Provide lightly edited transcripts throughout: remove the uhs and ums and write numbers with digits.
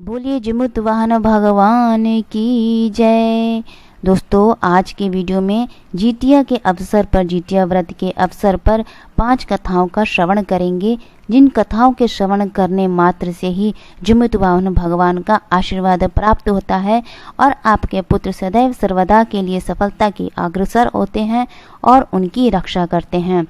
बोलिए जिमुत वाहन भगवान की जय। दोस्तों, आज के वीडियो में जितिया के अवसर पर, जितिया व्रत के अवसर पर 5 कथाओं का श्रवण करेंगे, जिन कथाओं के श्रवण करने मात्र से ही जिमुत वाहन भगवान का आशीर्वाद प्राप्त होता है और आपके पुत्र सदैव सर्वदा के लिए सफलता की अग्रसर होते हैं और उनकी रक्षा करते हैं।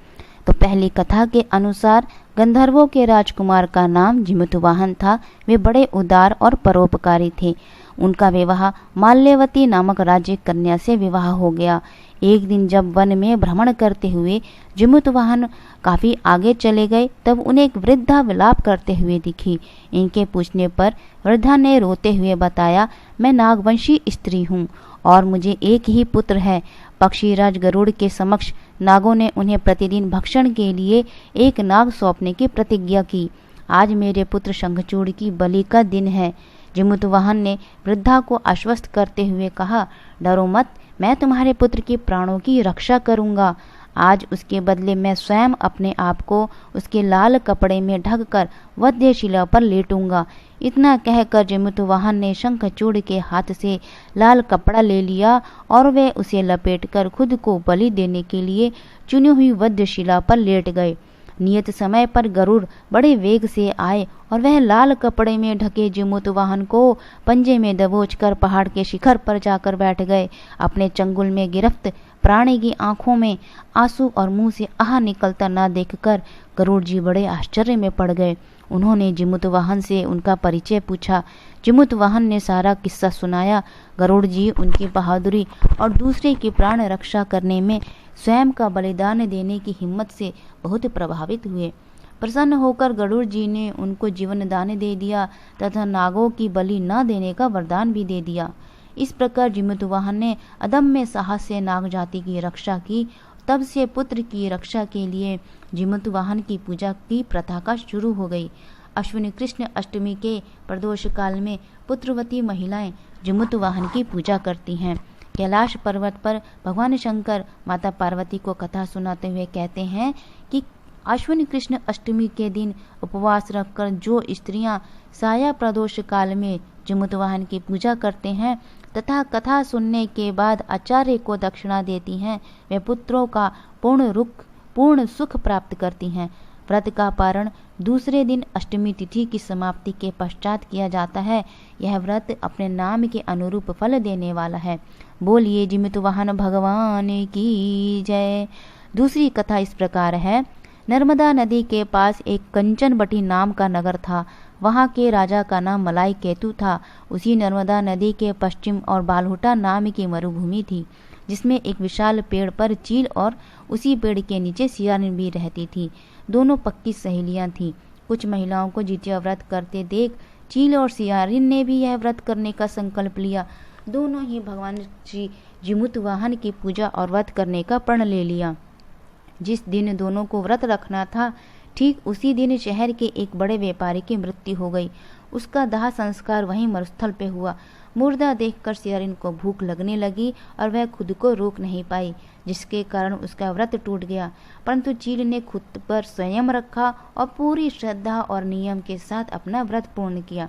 तो पहली कथा के अनुसार गंधर्वों के राजकुमार का नाम जिमुतवाहन था। वे बड़े उदार और परोपकारी थे। उनका विवाह माल्यवती नामक राज्य कन्या से विवाह हो गया। एक दिन जब वन में भ्रमण करते हुए जिमुतवाहन काफी आगे चले गए, तब उन्हें एक वृद्धा विलाप करते हुए दिखी। इनके पूछने पर वृद्धा ने रोते हुए बताया, मैं नागवंशी स्त्री हूँ और मुझे एक ही पुत्र है। पक्षीराज गरुड़ के समक्ष नागों ने उन्हें प्रतिदिन भक्षण के लिए एक नाग सौंपने की प्रतिज्ञा की। आज मेरे पुत्र शंखचूड़ की बलि का दिन है। जिमुतवाहन ने वृद्धा को आश्वस्त करते हुए कहा, डरो मत, मैं तुम्हारे पुत्र के प्राणों की रक्षा करूंगा। आज उसके बदले मैं स्वयं अपने आप को उसके लाल कपड़े में ढककर वध्यशिला पर लेटूंगा। इतना कहकर जिमुतवाहन ने शंखचूड़ के हाथ से लाल कपड़ा ले लिया और वे उसे लपेटकर खुद को बलि देने के लिए चुनी हुई वध्यशिला पर लेट गए। नियत समय पर गरुड़ बड़े वेग से आए और वह लाल कपड़े में ढके जिमुतवाहन को पंजे में दबोचकर पहाड़ के शिखर पर जाकर बैठ गए। अपने चंगुल में गिरफ्त प्राणी की आंखों में आंसू और मुंह से आह निकलता न देखकर गरुड़ जी बड़े आश्चर्य में पड़ गए। उन्होंने जिमुतवाहन से उनका परिचय पूछा। जिमुतवाहन ने सारा किस्सा सुनाया। गरुड़ जी उनकी बहादुरी और दूसरे की प्राण रक्षा करने में स्वयं का बलिदान देने की हिम्मत से बहुत प्रभावित हुए। प्रसन्न होकर गरुड़ जी ने उनको जीवन दान दे दिया तथा नागों की बलि न देने का वरदान भी दे दिया। इस प्रकार जिमुतवाहन ने अदम्य साहस से नाग जाति की रक्षा की। तब से पुत्र की रक्षा के लिए जिमुतवाहन की पूजा की प्रथा का शुरू हो गई। अश्विनी कृष्ण अष्टमी के प्रदोष काल में पुत्रवती महिलाएं जिमुतवाहन की पूजा करती हैं। कैलाश पर्वत पर भगवान शंकर माता पार्वती को कथा सुनाते हुए कहते हैं कि अश्विनी कृष्ण अष्टमी के दिन उपवास रखकर जो स्त्रियां साया प्रदोष काल में जिमुतवाहन की पूजा करते हैं तथा कथा सुनने के बाद आचार्य को दक्षिणा देती हैं, वे पुत्रों का पूर्ण सुख प्राप्त करती हैं। व्रत का पारण दूसरे दिन अष्टमी तिथि की समाप्ति के पश्चात किया जाता है। यह व्रत अपने नाम के अनुरूप फल देने वाला है। बोलिए जिमुतवाहन भगवान की जय। दूसरी कथा इस प्रकार है। नर्मदा नदी के पास एक कंचनबटी नाम का नगर था। वहाँ के राजा का नाम मलाई केतु था। उसी नर्मदा नदी के पश्चिम और बालहुटा नाम की मरुभूमि थी, जिसमें एक विशाल पेड़ पर चील और उसी पेड़ के नीचे सियारिन भी रहती थी। दोनों पक्की सहेलियां थीं। कुछ महिलाओं को जितिया व्रत करते देख चील और सियारिन ने भी यह व्रत करने का संकल्प लिया। दोनों ही भगवान श्री जिमुतवाहन की पूजा और व्रत करने का प्रण ले लिया। जिस दिन दोनों को व्रत रखना था, ठीक उसी दिन शहर के एक बड़े व्यापारी की मृत्यु हो गई। उसका दाह संस्कार वहीं मरुस्थल पे हुआ। मुर्दा देखकर सियारिन को भूख लगने लगी और वह खुद को रोक नहीं पाई, जिसके कारण उसका व्रत टूट गया। परंतु चील ने खुद पर संयम रखा और पूरी श्रद्धा और नियम के साथ अपना व्रत पूर्ण किया।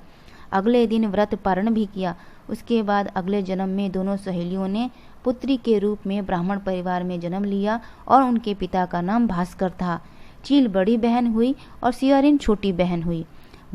अगले दिन व्रत पारण भी किया। उसके बाद अगले जन्म में दोनों सहेलियों ने पुत्री के रूप में ब्राह्मण परिवार में जन्म लिया और उनके पिता का नाम भास्कर था। चील बड़ी बहन हुई और सियारिन छोटी बहन हुई।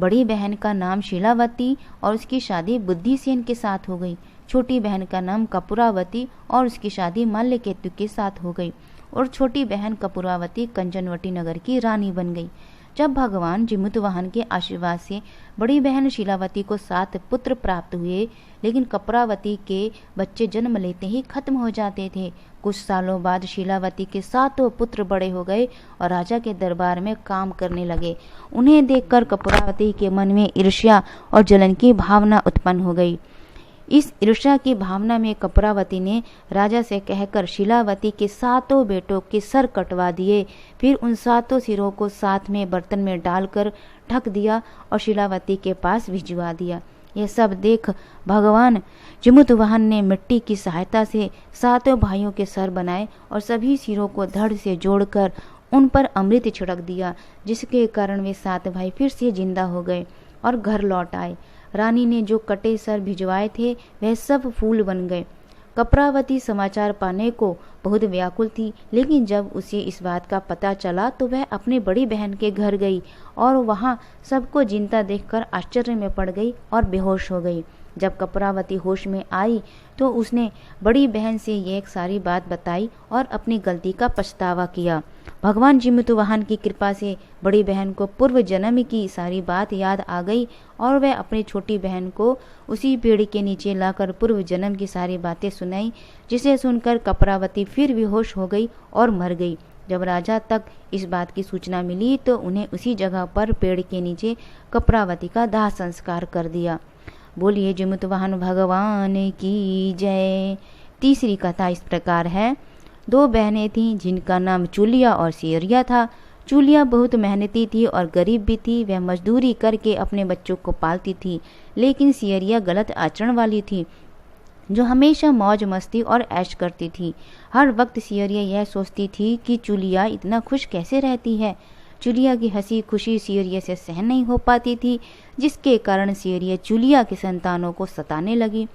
बड़ी बहन का नाम शीलावती और उसकी शादी बुद्धिसेन के साथ हो गई। छोटी बहन का नाम कपूरावती और उसकी शादी माल्यकेतु के साथ हो गई और छोटी बहन कपूरावती कंचनवटी नगर की रानी बन गई। जब भगवान जिमुतवाहन के आशीर्वाद से बड़ी बहन शीलावती को 7 पुत्र प्राप्त हुए, लेकिन कपूरावती के बच्चे जन्म लेते ही खत्म हो जाते थे। कुछ सालों बाद शीलावती के 7 पुत्र बड़े हो गए और राजा के दरबार में काम करने लगे। उन्हें देखकर कपूरावती के मन में ईर्ष्या और जलन की भावना उत्पन्न हो गई। इस ईर्ष्या की भावना में कपूरावती ने राजा से कहकर शीलावती के 7 बेटों के सर कटवा दिए। फिर उन 7 सिरों को साथ में बर्तन में डालकर ढक दिया और शीलावती के पास भिजवा दिया। यह सब देख भगवान जिमुतवाहन ने मिट्टी की सहायता से 7 भाइयों के सर बनाए और सभी सिरों को धड़ से जोड़कर उन पर अमृत छिड़क दिया, जिसके कारण वे 7 भाई फिर से जिंदा हो गए और घर लौट आए। रानी ने जो कटे सर भिजवाए थे वह सब फूल बन गए। कपरावती समाचार पाने को बहुत व्याकुल थी, लेकिन जब उसे इस बात का पता चला तो वह अपनी बड़ी बहन के घर गई और वहां सबको जिंदा देखकर आश्चर्य में पड़ गई और बेहोश हो गई। जब कपरावती होश में आई तो उसने बड़ी बहन से ये एक सारी बात बताई और अपनी गलती का पछतावा किया। भगवान जिमुतवाहन की कृपा से बड़ी बहन को पूर्व जन्म की सारी बात याद आ गई और वह अपनी छोटी बहन को उसी पेड़ के नीचे लाकर पूर्व जन्म की सारी बातें सुनाई, जिसे सुनकर कपरावती फिर बेहोश हो गई और मर गई। जब राजा तक इस बात की सूचना मिली तो उन्हें उसी जगह पर पेड़ के नीचे कपरावती का दाह संस्कार कर दिया। बोलिए जिमुतवाहन भगवान की जय। तीसरी कथा इस प्रकार है। दो बहनें थीं जिनका नाम चूलिया और सियरिया था। चूलिया बहुत मेहनती थी और गरीब भी थी। वह मजदूरी करके अपने बच्चों को पालती थी, लेकिन सियरिया गलत आचरण वाली थी, जो हमेशा मौज मस्ती और ऐश करती थी। हर वक्त सियरिया यह सोचती थी कि चूलिया इतना खुश कैसे रहती है। चूलिया की हंसी खुशी सियरिया से सहन नहीं हो पाती थी, जिसके कारण सियरिया चूलिया की संतानों को सताने लगी।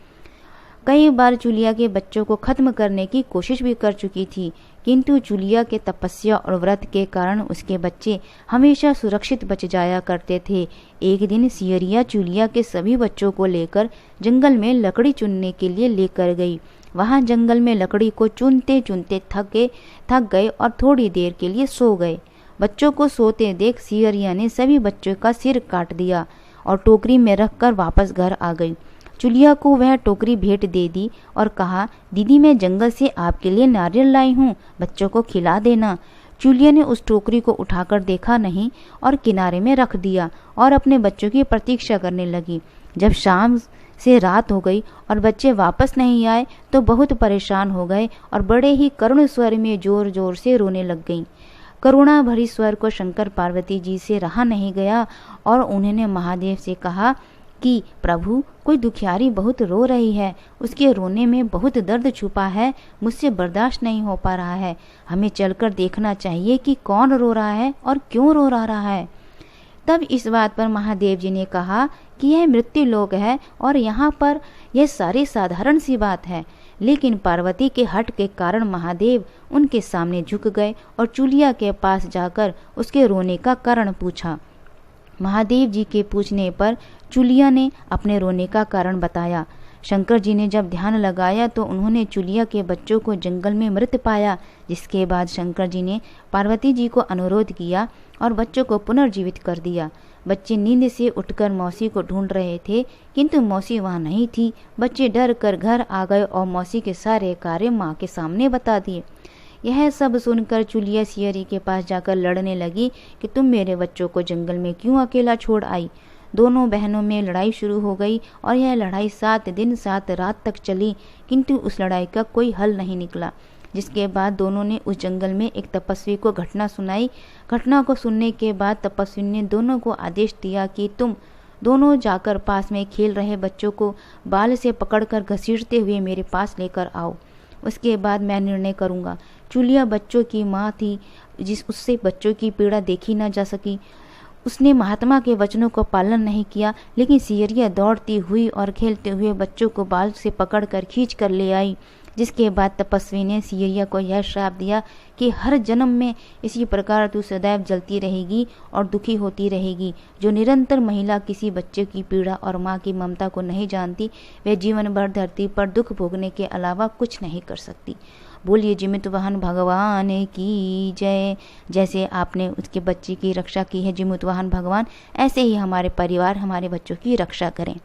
कई बार चूलिया के बच्चों को खत्म करने की कोशिश भी कर चुकी थी, किंतु चूलिया के तपस्या और व्रत के कारण उसके बच्चे हमेशा सुरक्षित बच जाया करते थे। एक दिन सियरिया चूलिया के सभी बच्चों को लेकर जंगल में लकड़ी चुनने के लिए लेकर गई। वहां जंगल में लकड़ी को चुनते चुनते थक गए और थोड़ी देर के लिए सो गए। बच्चों को सोते देख सियरिया ने सभी बच्चों का सिर काट दिया और टोकरी में रखकर वापस घर आ गई। चूलिया को वह टोकरी भेंट दे दी और कहा, दीदी मैं जंगल से आपके लिए नारियल लाई हूँ, बच्चों को खिला देना। चूलिया ने उस टोकरी को उठाकर देखा नहीं और किनारे में रख दिया और अपने बच्चों की प्रतीक्षा करने लगी। जब शाम से रात हो गई और बच्चे वापस नहीं आए तो बहुत परेशान हो गए और बड़े ही करुण स्वर में जोर जोर से रोने लग गईं। करुणा भरी स्वर को शंकर पार्वती जी से रहा नहीं गया और उन्होंने महादेव से कहा कि प्रभु, कोई दुखियारी बहुत रो रही है, उसके रोने में बहुत दर्द छुपा है, मुझसे बर्दाश्त नहीं हो पा रहा है। हमें चलकर देखना चाहिए कि कौन रो रहा है और क्यों रो रहा है। तब इस बात पर महादेव जी ने कहा कि यह मृत्यु लोक है और यहाँ पर यह सारी साधारण सी बात है। लेकिन पार्वती के हट के कारण महादेव उनके सामने झुक गए और चूलिया के पास जाकर उसके रोने का कारण पूछा। महादेव जी के पूछने पर चूलिया ने अपने रोने का कारण बताया। शंकर जी ने जब ध्यान लगाया तो उन्होंने चूलिया के बच्चों को जंगल में मृत पाया, जिसके बाद शंकर जी ने पार्वती जी को अनुरोध किया और बच्चों को पुनर्जीवित कर दिया। बच्चे नींद से उठकर मौसी को ढूंढ रहे थे, किंतु मौसी वहां नहीं थी। बच्चे डर कर घर आ गए और मौसी के सारे कार्य माँ के सामने बता दिए। यह सब सुनकर चूलिया सियरी के पास जाकर लड़ने लगी कि तुम मेरे बच्चों को जंगल में क्यों अकेला छोड़ आई। दोनों बहनों में लड़ाई शुरू हो गई और यह लड़ाई 7 दिन 7 रात तक चली, किंतु उस लड़ाई का कोई हल नहीं निकला। जिसके बाद दोनों ने उस जंगल में एक तपस्वी को घटना सुनाई। घटना को सुनने के बाद तपस्वी ने दोनों को आदेश दिया कि तुम दोनों जाकर पास में खेल रहे बच्चों को बाल से पकड़कर घसीटते हुए मेरे पास लेकर आओ, उसके बाद मैं निर्णय करूंगा। चूलिया बच्चों की माँ थी, उससे बच्चों की पीड़ा देखी न जा सकी। उसने महात्मा के वचनों को पालन नहीं किया, लेकिन सियरिया दौड़ती हुई और खेलते हुए बच्चों को बाल से पकड़कर खींच कर ले आई। जिसके बाद तपस्वी ने सियरिया को यह श्राप दिया कि हर जन्म में इसी प्रकार तू सदैव जलती रहेगी और दुखी होती रहेगी। जो निरंतर महिला किसी बच्चे की पीड़ा और माँ की ममता को नहीं जानती, वह जीवन भर धरती पर दुख भोगने के अलावा कुछ नहीं कर सकती। बोलिए जिमुतवाहन भगवान की जय। जैसे आपने उसके बच्चे की रक्षा की है जिमुतवाहन भगवान, ऐसे ही हमारे परिवार हमारे बच्चों की रक्षा करें।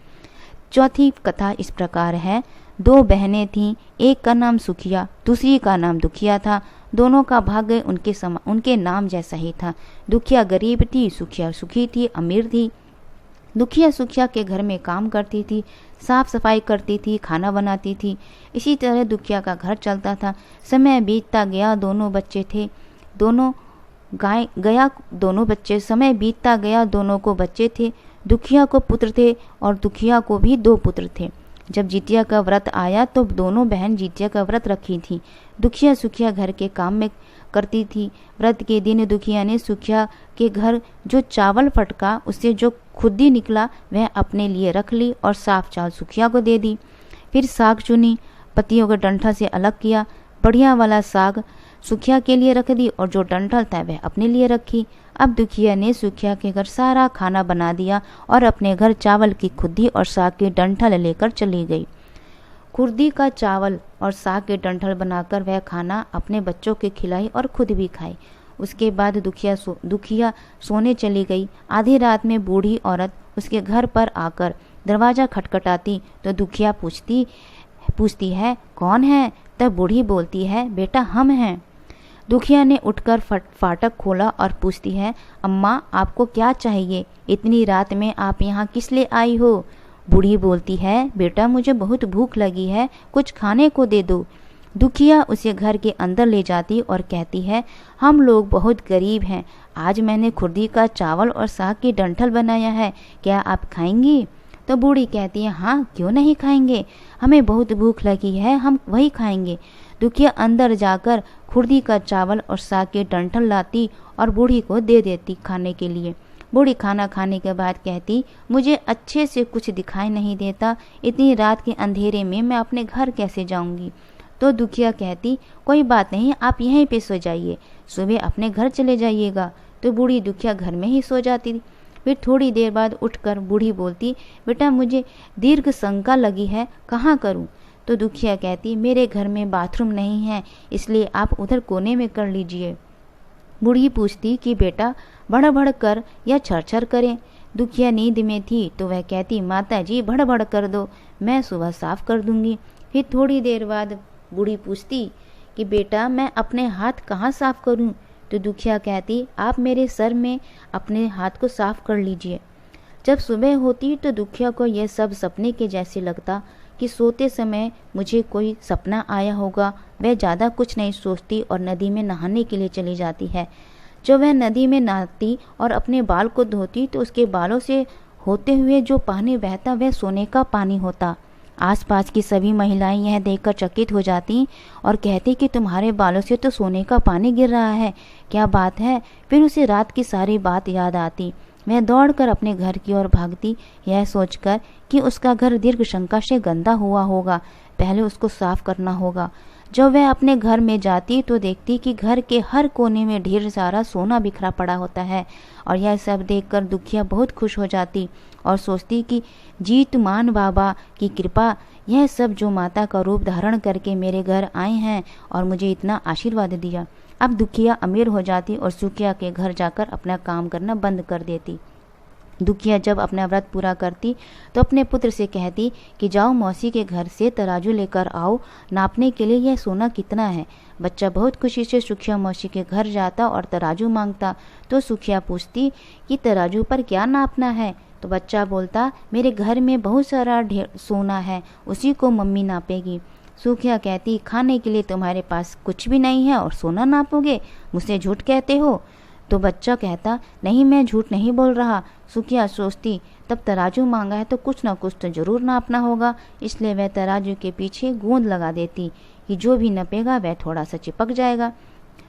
चौथी कथा इस प्रकार है। 2 बहनें थीं, एक का नाम सुखिया, दूसरी का नाम दुखिया था। दोनों का भाग्य उनके नाम जैसा ही था। दुखिया गरीब थी, सुखिया सुखी थी, अमीर थी। दुखिया सुखिया के घर में काम करती थी, साफ सफाई करती थी, खाना बनाती थी। इसी तरह दुखिया का घर चलता था। समय बीतता गया, दोनों बच्चे थे। समय बीतता गया, दोनों को बच्चे थे। दुखिया को पुत्र थे और दुखिया को भी 2 पुत्र थे। जब जितिया का व्रत आया तो दोनों बहन जितिया का व्रत रखी थी। दुखिया सुखिया घर के काम में करती थी। व्रत के दिन दुखिया ने सुखिया के घर जो चावल फटका उससे जो खुद्दी निकला वह अपने लिए रख ली और साफ चावल सुखिया को दे दी। फिर साग चुनी, पत्तियों को डंठल से अलग किया। बढ़िया वाला साग सुखिया के लिए रख दी और जो डंठल था वह अपने लिए रखी। अब दुखिया ने सुखिया के घर सारा खाना बना दिया और अपने घर चावल की खुद्दी और साग की डंठल लेकर चली गई। खुर्दी का चावल और साग के डंठल बनाकर वह खाना अपने बच्चों के खिलाई और खुद भी खाई। उसके बाद दुखिया सोने चली गई। आधी रात में बूढ़ी औरत उसके घर पर आकर दरवाज़ा खटखटाती तो दुखिया पूछती है, कौन है? तब बूढ़ी बोलती है, बेटा हम हैं। दुखिया ने उठकर फाटक खोला और पूछती है, अम्मा आपको क्या चाहिए? इतनी रात में आप यहाँ किस लिए आई हो? बूढ़ी बोलती है, बेटा मुझे बहुत भूख लगी है, कुछ खाने को दे दो। दुखिया उसे घर के अंदर ले जाती और कहती है, हम लोग बहुत गरीब हैं, आज मैंने खुर्दी का चावल और साग की डंठल बनाया है, क्या आप खाएंगी? तो बूढ़ी कहती है, हाँ क्यों नहीं खाएंगे, हमें बहुत भूख लगी है, हम वही खाएंगे। दुखिया अंदर जाकर खुर्दी का चावल और साग की डंठल लाती और बूढ़ी को दे देती खाने के लिए। बूढ़ी खाना खाने के बाद कहती, मुझे अच्छे से कुछ दिखाई नहीं देता, इतनी रात के अंधेरे में मैं अपने घर कैसे जाऊंगी? तो दुखिया कहती, कोई बात नहीं, आप यहीं पे सो जाइए, सुबह अपने घर चले जाइएगा। तो बूढ़ी दुखिया घर में ही सो जाती थी। फिर थोड़ी देर बाद उठकर बूढ़ी बोलती, बेटा मुझे दीर्घ शंका लगी है, कहाँ करूँ? तो दुखिया कहती, मेरे घर में बाथरूम नहीं है, इसलिए आप उधर कोने में कर लीजिए। बूढ़ी पूछती कि बेटा भड़ कर या छर करें? दुखिया नींद में थी तो वह कहती, माता जी भड़ कर दो, मैं सुबह साफ कर दूंगी। फिर थोड़ी देर बाद बूढ़ी पूछती कि बेटा मैं अपने हाथ कहाँ साफ करूं? तो दुखिया कहती, आप मेरे सर में अपने हाथ को साफ कर लीजिए। जब सुबह होती तो दुखिया को यह सब सपने के जैसे लगता कि सोते समय मुझे कोई सपना आया होगा। वह ज़्यादा कुछ नहीं सोचती और नदी में नहाने के लिए चली जाती है। जब वह नदी में नहाती और अपने बाल को धोती तो उसके बालों से होते हुए जो पानी बहता वह सोने का पानी होता। आसपास की सभी महिलाएं यह देखकर चकित हो जाती और कहती कि तुम्हारे बालों से तो सोने का पानी गिर रहा है, क्या बात है? फिर उसे रात की सारी बात याद आती। वह दौड़कर अपने घर की ओर भागती, यह सोचकर कि उसका घर दीर्घ शंका से गंदा हुआ होगा, पहले उसको साफ करना होगा। जब वह अपने घर में जाती तो देखती कि घर के हर कोने में ढेर सारा सोना बिखरा पड़ा होता है और यह सब देखकर दुखिया बहुत खुश हो जाती और सोचती कि जीतमान बाबा की कृपा, यह सब जो माता का रूप धारण करके मेरे घर आए हैं और मुझे इतना आशीर्वाद दिया। अब दुखिया अमीर हो जाती और सुखिया के घर जाकर अपना काम करना बंद कर देती। दुखिया जब अपना व्रत पूरा करती तो अपने पुत्र से कहती कि जाओ मौसी के घर से तराजू लेकर आओ, नापने के लिए यह सोना कितना है। बच्चा बहुत खुशी से सुखिया मौसी के घर जाता और तराजू मांगता तो सुखिया पूछती कि तराजू पर क्या नापना है? तो बच्चा बोलता, मेरे घर में बहुत सारा ढेर सोना है, उसी को मम्मी नापेगी। सुखिया कहती, खाने के लिए तुम्हारे पास कुछ भी नहीं है और सोना नापोगे, मुझसे झूठ कहते हो? तो बच्चा कहता, नहीं मैं झूठ नहीं बोल रहा। सुखिया सोचती, तब तराजू मांगा है तो कुछ ना कुछ तो जरूर नापना होगा, इसलिए वह तराजू के पीछे गोंद लगा देती कि जो भी नपेगा वह थोड़ा सा चिपक जाएगा।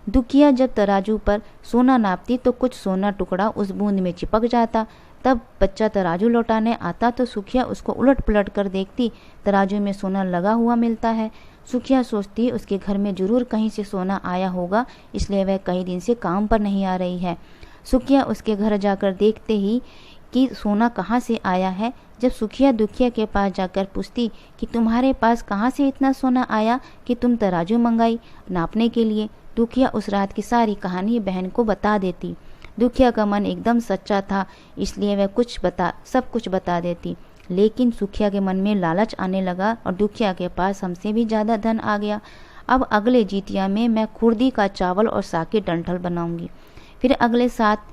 दुखिया जब तराजू पर सोना नापती तो कुछ सोना टुकड़ा उस बूंद में चिपक जाता। तब बच्चा तराजू लौटाने आता तो सुखिया उसको उलट पलट कर देखती, तराजू में सोना लगा हुआ मिलता है। सुखिया सोचती उसके घर में जरूर कहीं से सोना आया होगा, इसलिए वह कई दिन से काम पर नहीं आ रही है। सुखिया उसके घर जाकर देखते ही कि सोना कहाँ से आया है। जब सुखिया दुखिया के पास जाकर पूछती कि तुम्हारे पास कहाँ से इतना सोना आया कि तुम तराजू मंगाई नापने के लिए, दुखिया उस रात की सारी कहानी बहन को बता देती। दुखिया का मन एकदम सच्चा था, इसलिए वह सब कुछ बता देती। लेकिन सुखिया के मन में लालच आने लगा और दुखिया के पास हमसे भी ज़्यादा धन आ गया। अब अगले जितिया में मैं खुर्दी का चावल और साग की डंठल बनाऊंगी। फिर अगले 7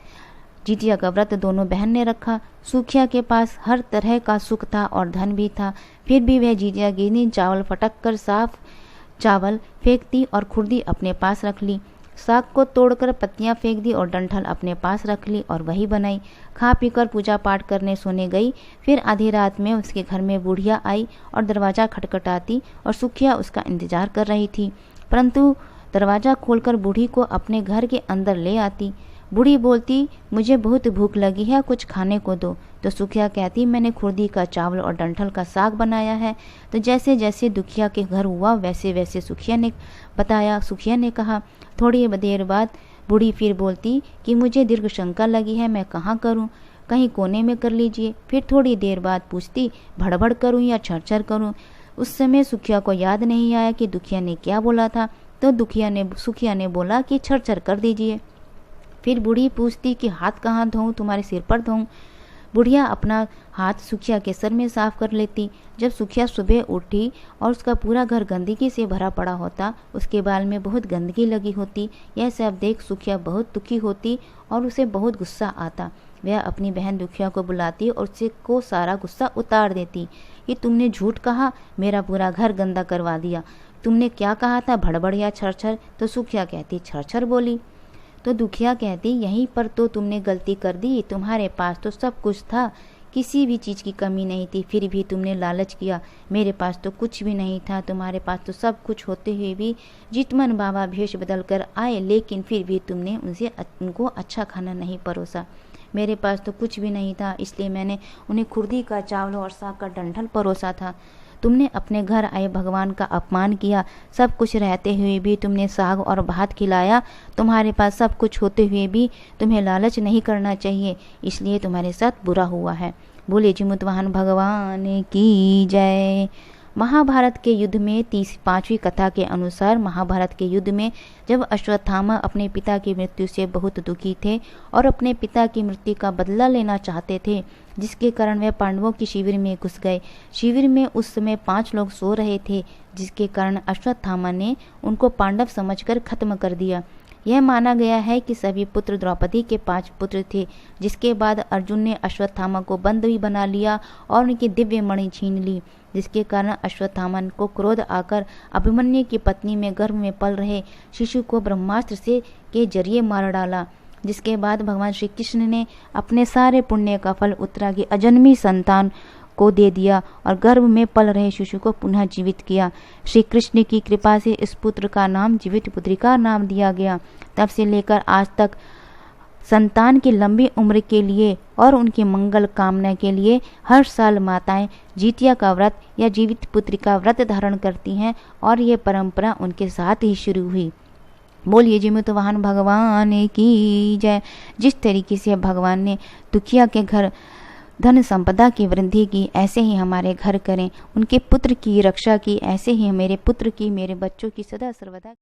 जितिया का व्रत दोनों बहन ने रखा। सुखिया के पास हर तरह का सुख था और धन भी था, फिर भी वह जितिया के दिन चावल फटक कर साफ चावल फेंकती और खुर्दी अपने पास रख ली। साग को तोड़कर पत्तियां फेंक दी और डंठल अपने पास रख ली और वही बनाई। खा पीकर पूजा पाठ करने सोने गई। फिर आधी रात में उसके घर में बुढ़िया आई और दरवाज़ा खटखटाती और सुखिया उसका इंतजार कर रही थी, परंतु दरवाज़ा खोलकर बूढ़ी को अपने घर के अंदर ले आती। बूढ़ी बोलती, मुझे बहुत भूख लगी है, कुछ खाने को दो। तो सुखिया कहती, मैंने खुर्दी का चावल और डंठल का साग बनाया है। तो जैसे जैसे दुखिया के घर हुआ वैसे वैसे सुखिया ने बताया। सुखिया ने कहा। थोड़ी देर बाद बूढ़ी फिर बोलती कि मुझे दीर्घ शंका लगी है, मैं कहाँ करूँ, कहीं कोने में कर लीजिए। फिर थोड़ी देर बाद पूछती, भड़बड़ करूँ या छरछर करूँ। उस समय सुखिया को याद नहीं आया कि दुखिया ने क्या बोला था, तो सुखिया ने बोला कि छरछर कर दीजिए। फिर बूढ़ी पूछती कि हाथ कहाँ धोऊं, तुम्हारे सिर पर धोऊं। बुढ़िया अपना हाथ सुखिया के सर में साफ कर लेती। जब सुखिया सुबह उठी और उसका पूरा घर गंदगी से भरा पड़ा होता, उसके बाल में बहुत गंदगी लगी होती, यह सब देख सुखिया बहुत दुखी होती और उसे बहुत गुस्सा आता। वह अपनी बहन दुखिया को बुलाती और उससे को सारा गुस्सा उतार देती कि तुमने झूठ कहा, मेरा पूरा घर गंदा करवा दिया। तुमने क्या कहा था, भड़बड़ या छरछर? तो सुखिया कहती, छरछर बोली। तो दुखिया कहती, यहीं पर तो तुमने गलती कर दी, तुम्हारे पास तो सब कुछ था, किसी भी चीज़ की कमी नहीं थी, फिर भी तुमने लालच किया। मेरे पास तो कुछ भी नहीं था, तुम्हारे पास तो सब कुछ होते हुए भी जितमन बाबा भेष बदल कर आए, लेकिन फिर भी तुमने उनको अच्छा खाना नहीं परोसा। मेरे पास तो कुछ भी नहीं था, इसलिए मैंने उन्हें खुर्दी का चावल और साग का डंठल परोसा था। तुमने अपने घर आए भगवान का अपमान किया, सब कुछ रहते हुए भी तुमने साग और भात खिलाया। तुम्हारे पास सब कुछ होते हुए भी तुम्हें लालच नहीं करना चाहिए, इसलिए तुम्हारे साथ बुरा हुआ है। बोले जिमुतवाहन भगवान की जय। महाभारत के युद्ध में 5वीं कथा के अनुसार महाभारत के युद्ध में जब अश्वत्थामा अपने पिता की मृत्यु से बहुत दुखी थे और अपने पिता की मृत्यु का बदला लेना चाहते थे, जिसके कारण वे पांडवों की शिविर में घुस गए। शिविर में उस समय 5 लोग सो रहे थे, जिसके कारण अश्वत्थामा ने उनको पांडव समझकर खत्म कर दिया। यह माना गया है कि सभी पुत्र द्रौपदी के 5 पुत्र थे, जिसके बाद अर्जुन ने अश्वत्थामा को बंदी बना लिया और उनकी दिव्य मणि छीन ली, जिसके कारण अश्वत्थामा को क्रोध आकर अभिमन्यु की पत्नी में गर्भ में पल रहे शिशु को ब्रह्मास्त्र के जरिए मार डाला। जिसके बाद भगवान श्री कृष्ण ने अपने सारे पुण्य का फल उत्तरा की अजन्मी संतान को दे दिया और गर्भ में पल रहे शिशु को पुनः जीवित किया। श्री कृष्ण की कृपा से इस पुत्र का नाम जीवित पुत्रिका नाम दिया गया। तब से लेकर आज तक संतान की लंबी उम्र के लिए और उनके मंगल कामना के लिए हर साल माताएं जितिया का व्रत या जीवित पुत्रिका व्रत धारण करती हैं और ये परंपरा उनके साथ ही शुरू हुई। बोलिए जिमुतवाहन भगवान की जय। जिस तरीके से भगवान ने दुखिया के घर धन संपदा की वृद्धि की, ऐसे ही हमारे घर करें। उनके पुत्र की रक्षा की, ऐसे ही मेरे पुत्र की, मेरे बच्चों की सदा सर्वदा